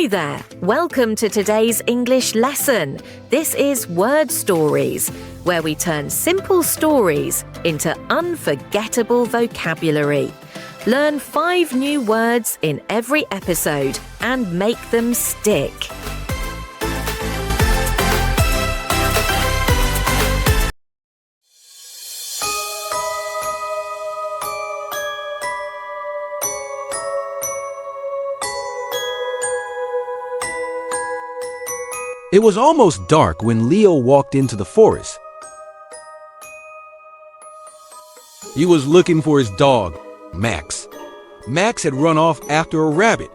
Hi there! Welcome to today's English lesson. This is Word Stories, where we turn simple stories into unforgettable vocabulary. Learn 5 new words in every episode and make them stick. It was almost dark when Leo walked into the forest. He was looking for his dog, Max. Max had run off after a rabbit.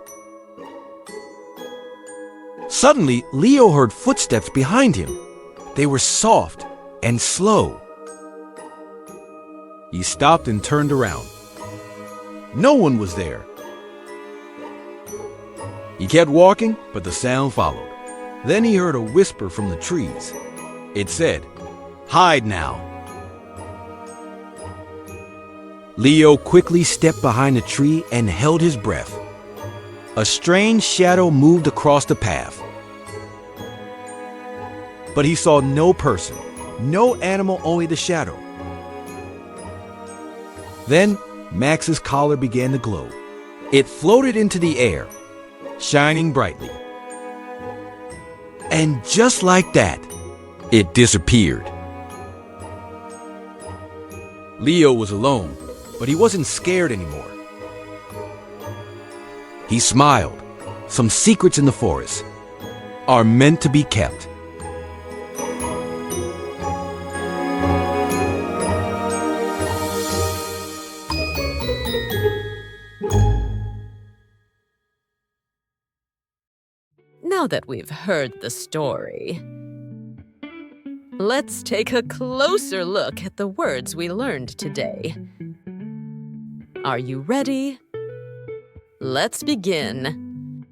Suddenly, Leo heard footsteps behind him. They were soft and slow. He stopped and turned around. No one was there. He kept walking, but the sound followed. Then he heard a whisper from the trees. It said, "Hide now." Leo quickly stepped behind a tree and held his breath. A strange shadow moved across the path. But he saw no person, no animal, only the shadow. Then Max's collar began to glow. It floated into the air, shining brightly. And just like that, it disappeared. Leo was alone, but he wasn't scared anymore. He smiled. Some secrets in the forest are meant to be kept. Now that we've heard the story, let's take a closer look at the words we learned today. Are you ready? Let's begin.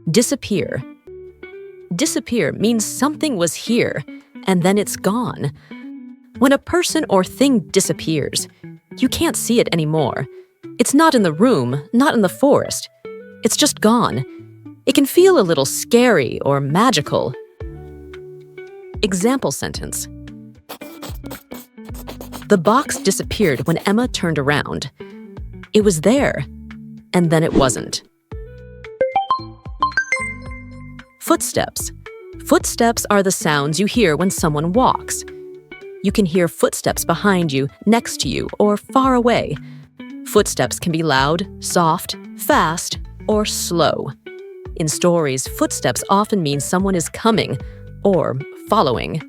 Disappear. Disappear means something was here, and then it's gone. When a person or thing disappears, you can't see it anymore. It's not in the room, not in the forest. It's just gone. It can feel a little scary or magical. Example sentence. The box disappeared when Emma turned around. It was there, and then it wasn't. Footsteps. Footsteps are the sounds you hear when someone walks. You can hear footsteps behind you, next to you, or far away. Footsteps can be loud, soft, fast, or slow. In stories, footsteps often mean someone is coming or following.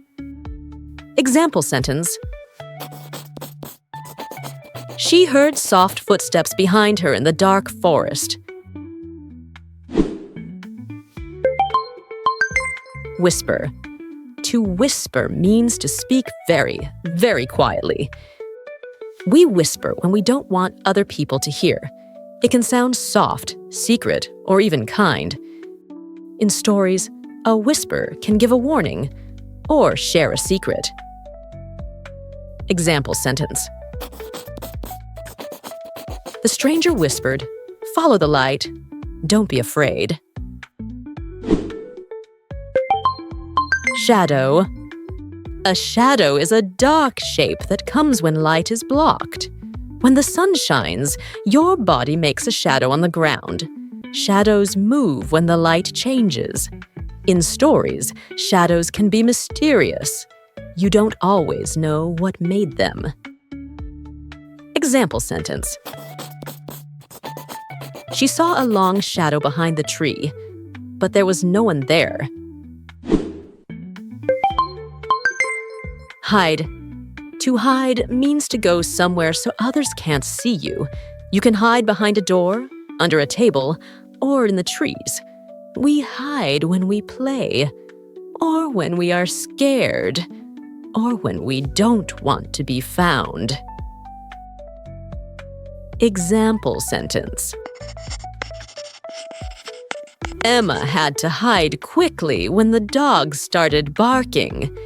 Example sentence. She heard soft footsteps behind her in the dark forest. Whisper. To whisper means to speak very, very quietly. We whisper when we don't want other people to hear. It can sound soft, secret, or even kind. In stories, a whisper can give a warning or share a secret. Example sentence. The stranger whispered, "Follow the light. Don't be afraid." Shadow. A shadow is a dark shape that comes when light is blocked. When the sun shines, your body makes a shadow on the ground. Shadows move when the light changes. In stories, shadows can be mysterious. You don't always know what made them. Example sentence. She saw a long shadow behind the tree, but there was no one there. Hide. To hide means to go somewhere so others can't see you. You can hide behind a door, under a table, or in the trees. We hide when we play, or when we are scared, or when we don't want to be found. Example sentence. Emma had to hide quickly when the dog started barking.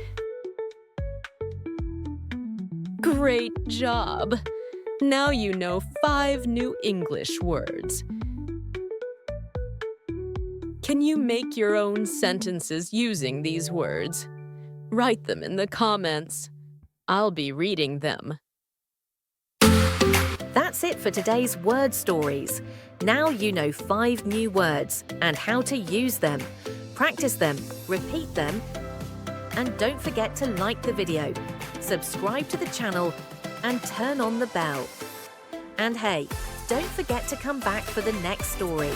Great job! Now you know 5 new English words. Can you make your own sentences using these words? Write them in the comments. I'll be reading them. That's it for today's word stories. Now you know 5 new words and how to use them. Practice them, repeat them, and don't forget to like the video, subscribe to the channel, and turn on the bell. And hey, don't forget to come back for the next story.